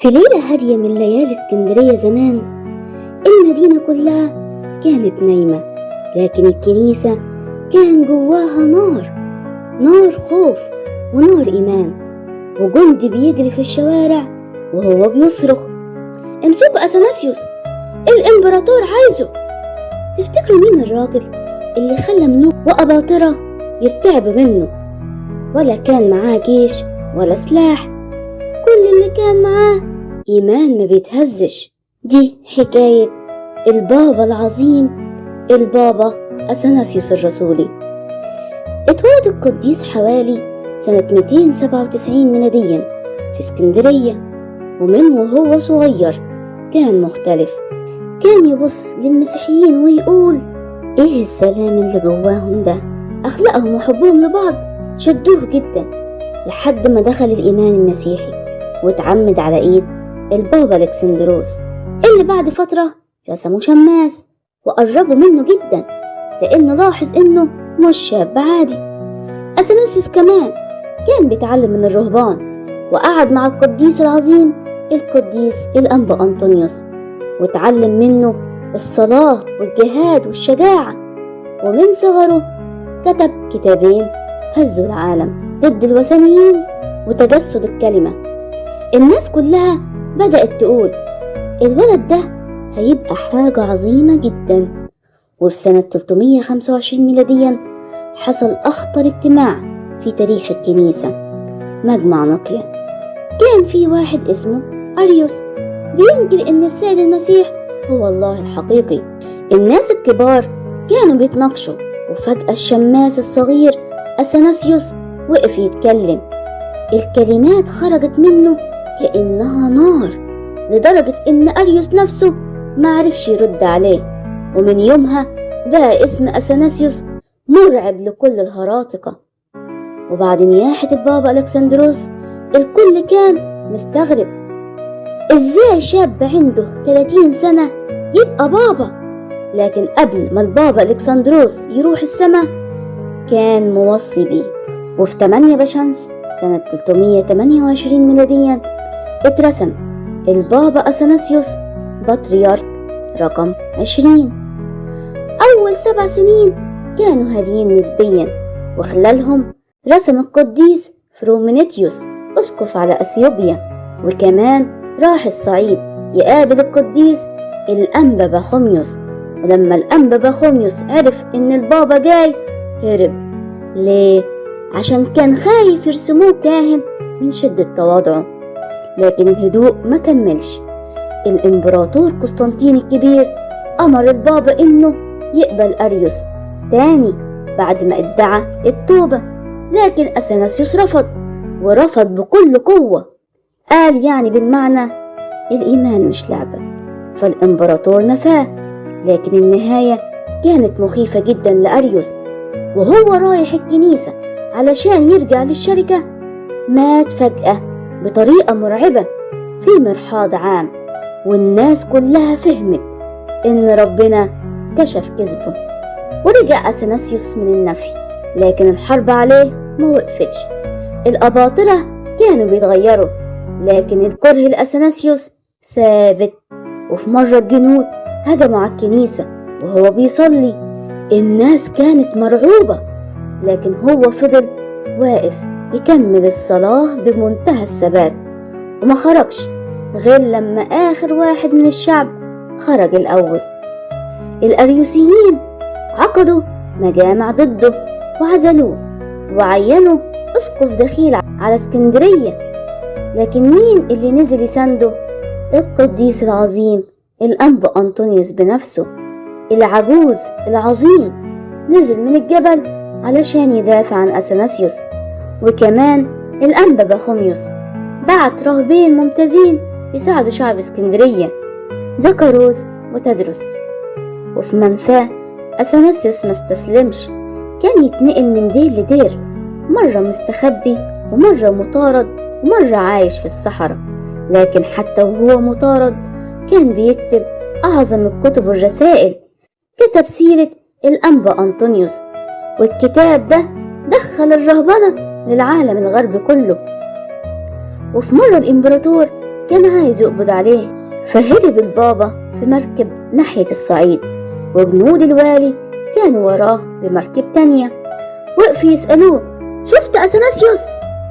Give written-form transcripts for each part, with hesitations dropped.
في ليلة هادية من ليالي اسكندرية زمان، المدينة كلها كانت نايمة، لكن الكنيسة كان جواها نار خوف ونار إيمان. وجندي بيجري في الشوارع وهو بيصرخ: امسكوا أثناسيوس، الإمبراطور عايزه. تفتكروا مين الراجل اللي خلى ملوك وأباطرة يرتعبوا منه؟ ولا كان معاه جيش ولا سلاح، كل اللي كان معاه إيمان ما بيتهزش. دي حكاية البابا العظيم، البابا أثناسيوس الرسولي. اتولد القديس حوالي سنة 297 ميلاديا في اسكندرية، ومن وهو صغير كان مختلف. كان يبص للمسيحيين ويقول: ايه السلام اللي جواهم ده. أخلاقهم وحبهم لبعض شدوه جدا لحد ما دخل الإيمان المسيحي واتعمد على ايد البابا الكسندروس، اللي بعد فترة رسمه شماس وقربوا منه جدا لأنه لاحظ إنه مش شاب عادي. أثناسيوس كمان كان بيتعلم من الرهبان، وقعد مع القديس العظيم القديس الأنبا أنطونيوس وتعلم منه الصلاة والجهاد والشجاعة. ومن صغره كتب كتابين هزوا العالم ضد الوثنيين وتجسد الكلمة. الناس كلها بدأت تقول الولد ده هيبقى حاجة عظيمة جدا. وفي سنة 325 ميلاديا حصل أخطر اجتماع في تاريخ الكنيسة، مجمع نقيا. كان في واحد اسمه أريوس بينكر إن السيد المسيح هو الله الحقيقي. الناس الكبار كانوا بيتناقشوا، وفجأة الشماس الصغير أثناسيوس وقف يتكلم. الكلمات خرجت منه كأنها نار، لدرجة إن أريوس نفسه معرفش يرد عليه. ومن يومها بقى اسم أثناسيوس مرعب لكل الهراطقة. وبعد نياحة البابا الكسندروس الكل كان مستغرب، إزاي شاب عنده 30 سنة يبقى بابا؟ لكن قبل ما البابا الكسندروس يروح السما كان موصي بيه. وفي 8 بشمس سنة 328 ميلاديا اترسم البابا أثناسيوس بطريرك رقم 20. أول 7 سنين كانوا هاديين نسبيا، وخلالهم رسم القديس فرومينيتيوس أسقف على أثيوبيا، وكمان راح الصعيد يقابل القديس الأنبا بخوميوس. ولما الأنبا بخوميوس عرف إن البابا جاي هرب. ليه؟ عشان كان خايف يرسموه كاهن من شدة تواضعه. لكن الهدوء ما كملش. الإمبراطور قسطنطين الكبير أمر البابا إنه يقبل أريوس تاني بعد ما ادعى التوبة، لكن أثناسيوس رفض بكل قوة. قال يعني بالمعنى الإيمان مش لعبة، فالإمبراطور نفاه. لكن النهاية كانت مخيفة جدا لأريوس. وهو رايح الكنيسة علشان يرجع للشركة مات فجأة بطريقة مرعبة في مرحاض عام، والناس كلها فهمت إن ربنا كشف كذبه. ورجع أثناسيوس من النفي، لكن الحرب عليه ما وقفتش. الأباطرة كانوا بيتغيروا، لكن الكره لأثناسيوس ثابت. وفي مرة الجنود هجموا على الكنيسة وهو بيصلي. الناس كانت مرعوبة، لكن هو فضل واقف يكمل الصلاة بمنتهى الثبات، وما خرجش غير لما آخر واحد من الشعب خرج الأول. الأريوسيين عقدوا مجامع ضده وعزلوه وعينوا أسقف دخيل على اسكندرية. لكن مين اللي نزل يسنده؟ القديس العظيم الأنبا أنطونيوس بنفسه، العجوز العظيم، نزل من الجبل علشان يدافع عن أثناسيوس. وكمان الأنبا بخوميوس بعت راهبين ممتازين يساعدوا شعب اسكندرية، زكروس وتدرس. وفي منفاه أثناسيوس ما استسلمش، كان يتنقل من دير لدير، مرة مستخبي ومرة مطارد ومرة عايش في الصحراء. لكن حتى وهو مطارد كان بيكتب أعظم الكتب والرسائل. كتب سيرة الأنبا أنطونيوس، والكتاب ده دخل الرهبنة للعالم الغربي كله. وفي مرة الإمبراطور كان عايز يقبض عليه، فهرب البابا في مركب ناحية الصعيد، وجنود الوالي كانوا وراه بمركب تانية. وقفوا يسألوه: شفت أثناسيوس؟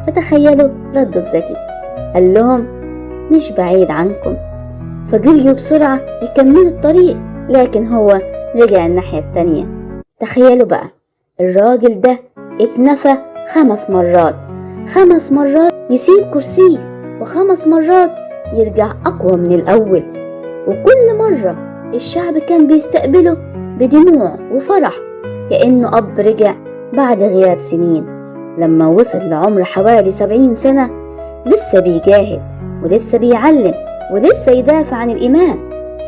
فتخيلوا رده الذكي، قال لهم: مش بعيد عنكم. فجريوا بسرعة يكملوا الطريق، لكن هو رجع الناحية التانية. تخيلوا بقى، الراجل ده اتنفى 5 مرات، 5 مرات يسيب كرسيه، و5 مرات يرجع أقوى من الأول، وكل مرة الشعب كان بيستقبله بدموع وفرح، كأنه أب رجع بعد غياب سنين. لما وصل لعمر حوالي 70 سنة لسه بيجاهد، ولسه بيعلم، ولسه يدافع عن الإيمان.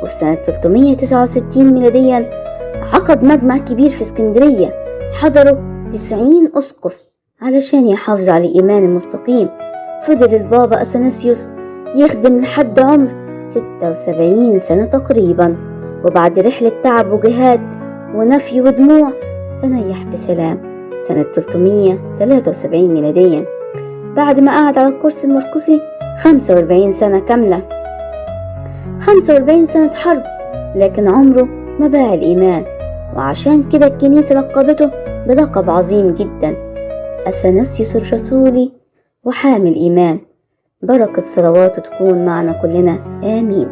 وفي سنة 369 ميلاديا عقد مجمع كبير في اسكندرية، حضروا 90 أسقف علشان يحافظ على الإيمان المستقيم. فضل البابا أثناسيوس يخدم لحد عمر 76 سنة تقريبا، وبعد رحلة تعب وجهاد ونفي ودموع تنيح بسلام سنة 373 ميلاديا، بعد ما قعد على الكرسي المرقصي 45 سنة كاملة، 45 سنة حرب، لكن عمره ما باع الإيمان. وعشان كده الكنيسة لقبته بلقب عظيم جدا، أثناسيوس الرسولي وحامل الإيمان. بركة صلواته تكون معنا كلنا، آمين.